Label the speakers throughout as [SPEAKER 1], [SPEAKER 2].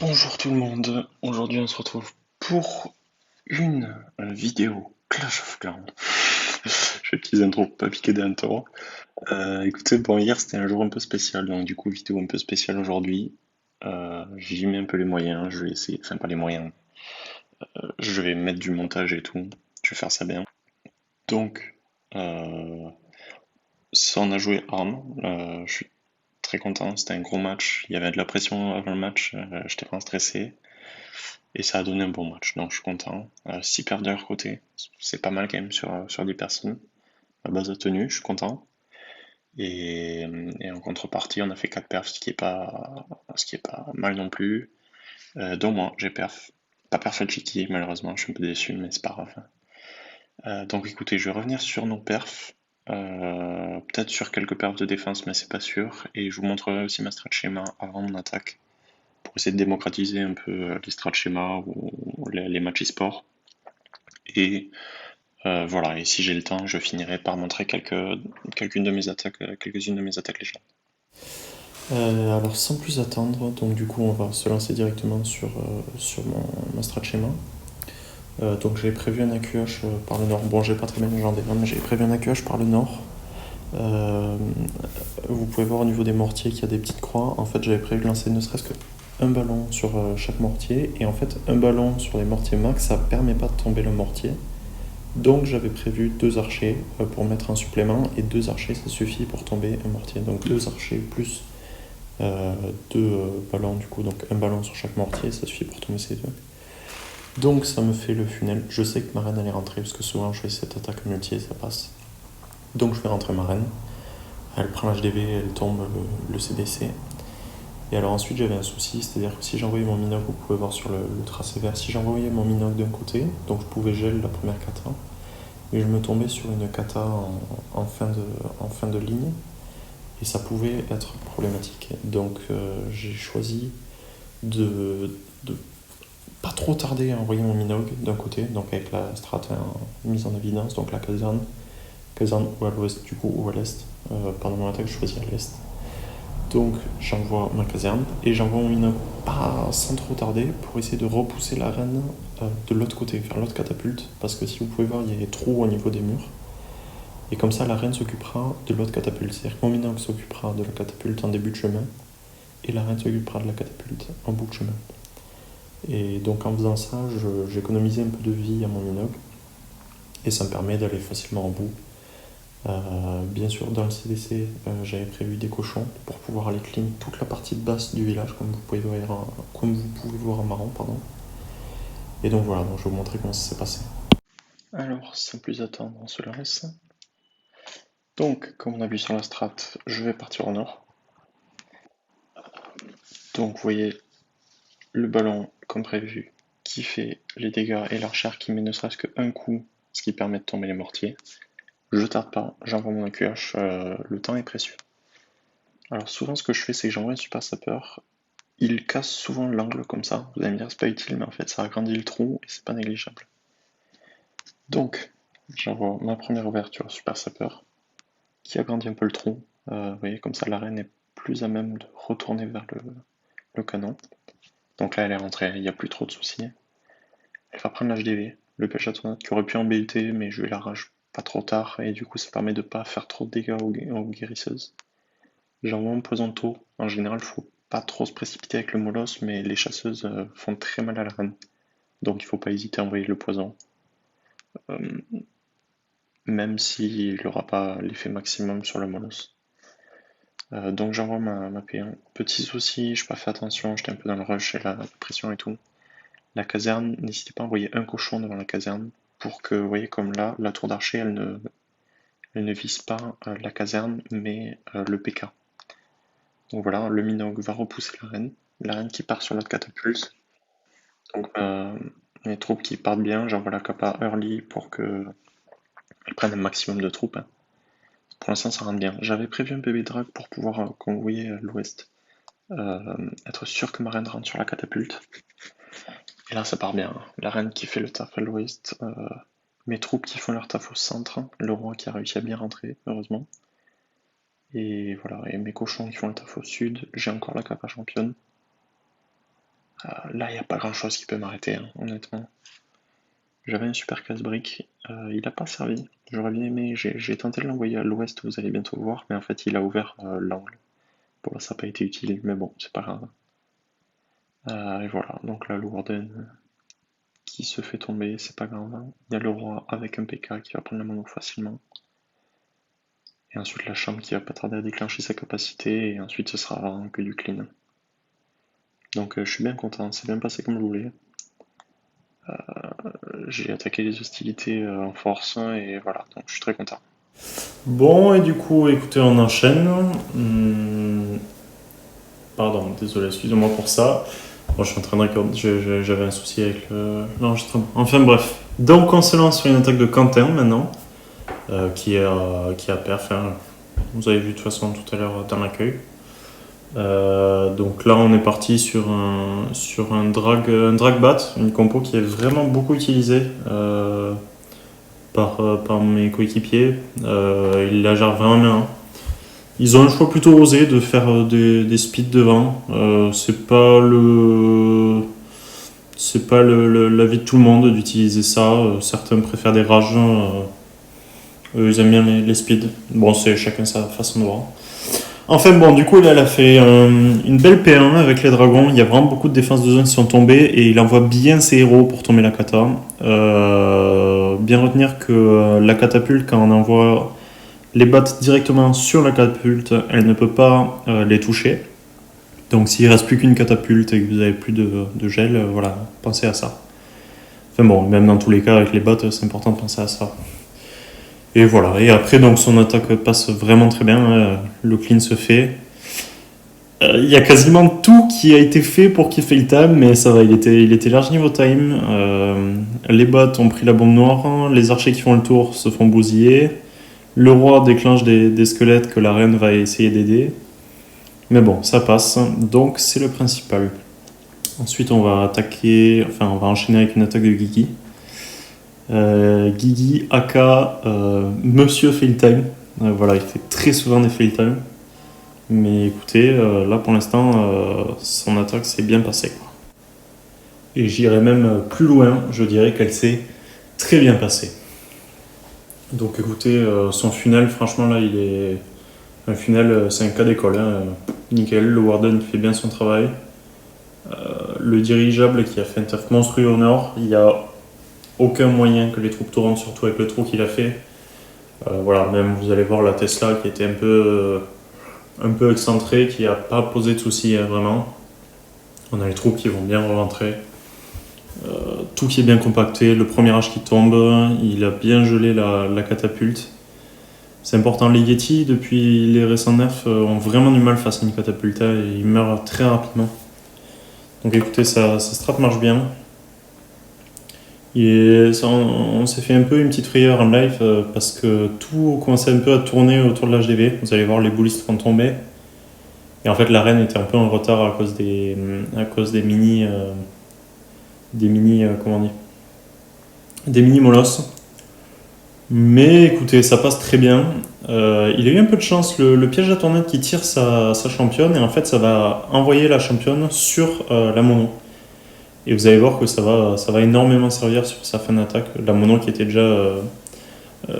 [SPEAKER 1] Bonjour tout le monde, aujourd'hui on se retrouve pour une vidéo Clash of Clans. Je fais petits intros, pas piquer des hannetons. Écoutez, bon hier c'était un jour un peu spécial, donc du coup vidéo un peu spéciale aujourd'hui. J'y mets un peu les moyens, je vais essayer, enfin pas les moyens, je vais mettre du montage et tout, je vais faire ça bien. Donc, euh, ça on a joué Arm, je suis très content, c'était un gros match, il y avait de la pression avant le match, j'étais pas stressé. Et ça a donné un bon match, donc je suis content. 6 perfs de leur côté, c'est pas mal quand même sur 10 personnes. La base a tenu, je suis content. Et en contrepartie, on a fait 4 perfs, ce qui est pas mal non plus. Donc moi, j'ai perf. Pas perf Chiki, malheureusement, je suis un peu déçu, mais c'est pas grave. Donc écoutez, je vais revenir sur nos perfs. Peut-être sur quelques perfs de défense, mais c'est pas sûr. Et je vous montrerai aussi ma strat schéma avant mon attaque, pour essayer de démocratiser un peu les strat schémas ou les matchs e-sport. Et voilà, et si j'ai le temps, je finirai par montrer quelques-unes de mes attaques, quelques-unes de mes attaques légendes.
[SPEAKER 2] Alors sans plus attendre, donc du coup on va se lancer directement sur ma strat schéma. Donc j'ai prévu un AQH par le nord. Bon, j'ai pas très bien légendé, mais j'ai prévu un AQH par le nord. Euh, Vous pouvez voir au niveau des mortiers qu'il y a des petites croix. En fait, j'avais prévu de lancer ne serait-ce qu'un ballon sur chaque mortier. Et en fait, un ballon sur les mortiers max, ça permet pas de tomber le mortier. Donc j'avais prévu deux archers pour mettre un supplément. Et deux archers, ça suffit pour tomber un mortier. Donc deux archers plus euh, deux ballons du coup, donc un ballon sur chaque mortier, ça suffit pour tomber ces deux. Donc ça me fait le funnel. Je sais que ma reine elle est rentrée parce que souvent je fais cette attaque multi et ça passe. Donc je fais rentrer ma reine. Elle prend l'HDV, elle tombe le CDC. Et alors ensuite j'avais un souci, c'est-à-dire que si j'envoyais mon Minoc, vous pouvez voir sur le tracé vert, si j'envoyais mon Minoc d'un côté, donc je pouvais gel la première kata, et je me tombais sur une kata en fin de ligne, et ça pouvait être problématique. Donc j'ai choisi de pas trop tarder à envoyer mon Minogue d'un côté, donc avec la strat mise en évidence, donc la caserne ou à l'ouest du coup ou à l'est. Pendant mon attaque, je choisis à l'est. Donc j'envoie ma caserne et j'envoie mon Minogue pas sans trop tarder pour essayer de repousser la reine de l'autre côté, vers l'autre catapulte, parce que si vous pouvez voir, il y a des trous au niveau des murs. Et comme ça, la reine s'occupera de l'autre catapulte. C'est-à-dire que mon Minogue s'occupera de la catapulte en début de chemin et la reine s'occupera de la catapulte en bout de chemin. Et donc en faisant ça, j'économisais un peu de vie à mon Minogue et ça me permet d'aller facilement au bout. Bien sûr, dans le CDC, j'avais prévu des cochons pour pouvoir aller clean toute la partie de basse du village, comme vous pouvez voir en marron, pardon. Et donc voilà, donc je vais vous montrer comment ça s'est passé.
[SPEAKER 1] Alors, sans plus attendre, on se lance. Donc, comme on a vu sur la strat, je vais partir au nord. Donc, vous voyez le ballon, comme prévu, qui fait les dégâts et l'archer qui met ne serait-ce qu'un coup, ce qui permet de tomber les mortiers. Je tarde pas, j'envoie mon AQH, le temps est précieux. Alors souvent ce que je fais c'est que j'envoie un super sapeur. Il casse souvent l'angle comme ça. Vous allez me dire c'est pas utile, mais en fait ça agrandit le trou et c'est pas négligeable. Donc, j'envoie ma première ouverture super sapeur qui agrandit un peu le trou. Vous voyez, comme ça l'arène est plus à même de retourner vers le canon. Donc là elle est rentrée, il n'y a plus trop de soucis. Elle va prendre l'HDV, le pêche à tournade qui aurait pu en BUT, mais je la rage pas trop tard et du coup ça permet de pas faire trop de dégâts aux guérisseuses. J'envoie mon poison de taux. En général, faut pas trop se précipiter avec le molosse, mais les chasseuses font très mal à la reine. Donc il faut pas hésiter à envoyer le poison. Euh, Même s'il n'aura pas l'effet maximum sur le molosse. Donc j'envoie ma P1. Petit souci, je n'ai pas fait attention, j'étais un peu dans le rush et la pression et tout. La caserne, n'hésitez pas à envoyer un cochon devant la caserne pour que, vous voyez comme là, la tour d'archer, elle ne vise pas la caserne, mais le PK. Donc voilà, le Minogue va repousser la reine qui part sur l'autre catapulte. Donc les troupes qui partent bien, j'envoie la capa early pour qu'elles prennent un maximum de troupes, hein. Pour l'instant ça rentre bien. J'avais prévu un bébé drag pour pouvoir convoyer l'ouest. Être sûr que ma reine rentre sur la catapulte. Et là ça part bien, hein. La reine qui fait le taf à l'ouest, mes troupes qui font leur taf au centre, le roi qui a réussi à bien rentrer, heureusement. Et voilà, et mes cochons qui font le taf au sud, j'ai encore la capa championne. Là, il n'y a pas grand-chose qui peut m'arrêter, hein, honnêtement. J'avais un super casse-brique, il n'a pas servi. J'aurais bien aimé, j'ai tenté de l'envoyer à l'ouest, vous allez bientôt voir, mais en fait il a ouvert l'angle. Bon là ça n'a pas été utile, mais bon, c'est pas grave. Et voilà, donc là le Warden qui se fait tomber, c'est pas grave. Il y a le roi avec un PK qui va prendre la mono facilement. Et ensuite la chambre qui va pas tarder à déclencher sa capacité, et ensuite ce sera vraiment que du clean. Donc je suis bien content, c'est bien passé comme je voulais. J'ai attaqué les hostilités en force, et voilà, donc je suis très content.
[SPEAKER 2] Bon, et du coup, écoutez, on enchaîne. Pardon, désolé, excusez-moi pour ça. Bon, je suis en train de recorder, j'avais un souci avec l'enregistrement. Enfin bref. Donc on se lance sur une attaque de Quentin maintenant, qui a perf. Hein. Vous avez vu de toute façon tout à l'heure dans l'accueil. Donc là on est parti sur un drag bat, une compo qui est vraiment beaucoup utilisée par mes coéquipiers. Ils la gèrent vraiment bien. Ils ont un choix plutôt osé de faire des speeds devant. C'est pas l'avis de tout le monde d'utiliser ça. Certains préfèrent des rages. Eux, ils aiment bien les speeds. Bon, c'est chacun sa façon de voir. Enfin bon, du coup, là, elle a fait une belle P1 avec les dragons. Il y a vraiment beaucoup de défenses de zone qui sont tombées et il envoie bien ses héros pour tomber la kata. Bien retenir que la catapulte, quand on envoie les battes directement sur la catapulte, elle ne peut pas les toucher. Donc s'il ne reste plus qu'une catapulte et que vous n'avez plus de gel, voilà, pensez à ça. Enfin bon, même dans tous les cas, avec les battes, c'est important de penser à ça. Et voilà, et après, donc son attaque passe vraiment très bien. Le clean se fait. Il y a quasiment tout qui a été fait pour qu'il fait le time, mais ça va, il était large niveau time. Les bots ont pris la bombe noire, les archers qui font le tour se font bousiller. Le roi déclenche des squelettes que la reine va essayer d'aider. Mais bon, ça passe, donc c'est le principal. Ensuite, on va enchaîner avec une attaque de Guigui. Guigui, aka Monsieur Fail Time. Voilà, il fait très souvent des fail time. Mais écoutez, là pour l'instant, son attaque s'est bien passée. Et j'irai même plus loin, je dirais qu'elle s'est très bien passée. Donc écoutez, son funnel, franchement là, il est... Un funnel, c'est un cas d'école. Hein. Nickel, le Warden fait bien son travail. Le dirigeable qui a fait un taf monstrueux au nord, il n'y a aucun moyen que les troupes tournent, surtout avec le trou qu'il a fait. Voilà, même vous allez voir la Tesla qui était un peu excentrée, qui n'a pas posé de soucis vraiment. On a les troupes qui vont bien rentrer. Tout qui est bien compacté, le premier H qui tombe, il a bien gelé la catapulte. C'est important, les Yeti, depuis les récents nerfs, ont vraiment du mal face à une catapulte et ils meurent très rapidement. Donc écoutez, sa strat marche bien. On s'est fait un peu une petite frayeur en live parce que tout commençait un peu à tourner autour de l'HDV. Vous allez voir, les bullistes vont tomber. Et en fait, la reine était un peu en retard à cause des mini... comment on dit, des mini molosses. Mais écoutez, ça passe très bien. Il a eu un peu de chance, le piège à tournette qui tire sa championne, et en fait ça va envoyer la championne sur la mono. Et vous allez voir que ça va énormément servir sur sa fin d'attaque. La mono qui était déjà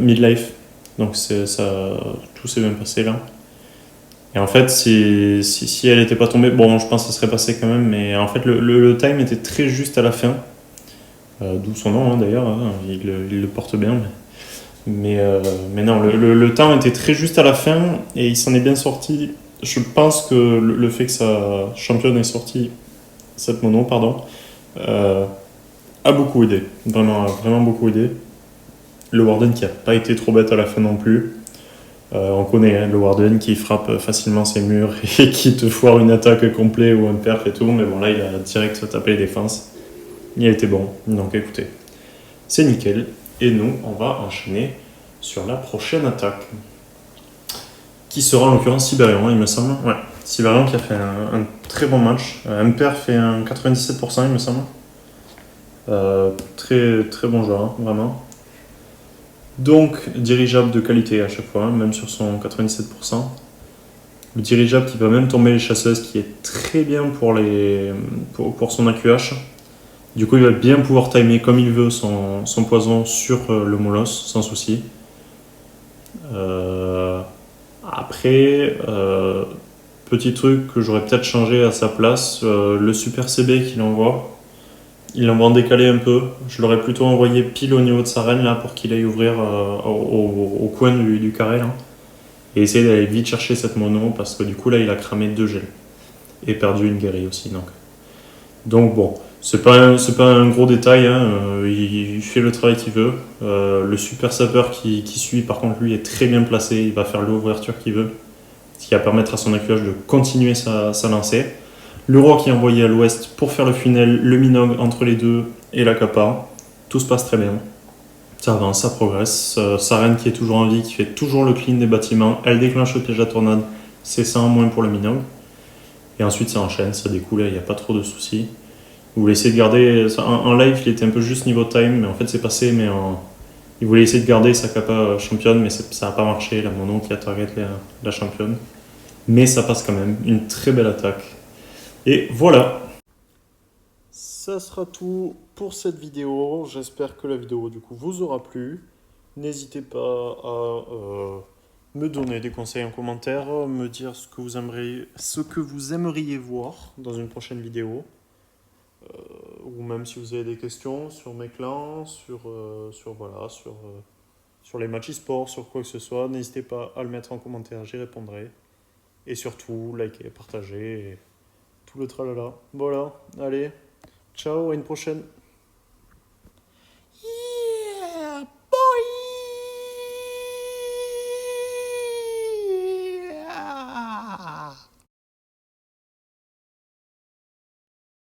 [SPEAKER 2] midlife. Donc tout s'est bien passé là. Et en fait, si elle n'était pas tombée, bon, je pense que ça serait passé quand même, mais en fait le time était très juste à la fin. D'où son nom hein, d'ailleurs, hein, il le porte bien. Mais non, le temps était très juste à la fin et il s'en est bien sorti. Je pense que le fait que sa championne ait sorti cette mono, pardon, a beaucoup aidé. Vraiment, a vraiment beaucoup aidé. Le Warden qui a pas été trop bête à la fin non plus. On connaît hein, le Warden qui frappe facilement ses murs et qui te foire une attaque complète ou un perf et tout. Mais bon, là, il a direct tapé les défenses. Il a été bon. Donc écoutez, c'est nickel. Et nous, on va enchaîner sur la prochaine attaque. Qui sera en l'occurrence Siberian, il me semble. Ouais, Siberian qui a fait un très bon match. MPR fait un 97%, il me semble. Très, très bon joueur, hein, vraiment. Donc, dirigeable de qualité à chaque fois, même sur son 97%. Le dirigeable qui va même tomber les chasseuses, qui est très bien pour son AQH. Du coup, il va bien pouvoir timer comme il veut son poison sur le molosse, sans souci. Après, petit truc que j'aurais peut-être changé à sa place, le super CB qu'il envoie, il l'envoie en décalé un peu. Je l'aurais plutôt envoyé pile au niveau de sa reine là pour qu'il aille ouvrir au coin du carré là. Et essayer d'aller vite chercher cette mono parce que du coup là il a cramé 2 gels. Et perdu une guérie aussi. Donc bon, c'est pas un gros détail, hein, il fait le travail qu'il veut. Le super sapeur qui suit par contre lui est très bien placé, il va faire l'ouverture qu'il veut. Ce qui va permettre à son AQH de continuer sa lancée. Le roi qui est envoyé à l'ouest pour faire le funnel, le Minogue entre les deux et la Kappa. Tout se passe très bien. Ça avance, ça progresse. Sa reine qui est toujours en vie, qui fait toujours le clean des bâtiments, elle déclenche le piège à tornade. C'est ça en moins pour le Minogue. Et ensuite ça enchaîne, ça découle, il n'y a pas trop de soucis. Vous voulez essayer de garder. En live, il était un peu juste niveau time, mais en fait c'est passé, mais il voulait essayer de garder sa Kappa championne, mais ça n'a pas marché, la mono qui a target la championne. Mais ça passe quand même, une très belle attaque. Et voilà. Ça sera tout pour cette vidéo. J'espère que la vidéo du coup vous aura plu. N'hésitez pas à me donner des conseils en commentaire, me dire ce que vous aimeriez voir dans une prochaine vidéo. Ou même si vous avez des questions sur mes clans, sur les matchs e-sport, sur quoi que ce soit, n'hésitez pas à le mettre en commentaire, j'y répondrai. Et surtout, likez, partagez, et tout le tralala. Voilà, allez, ciao, à une prochaine.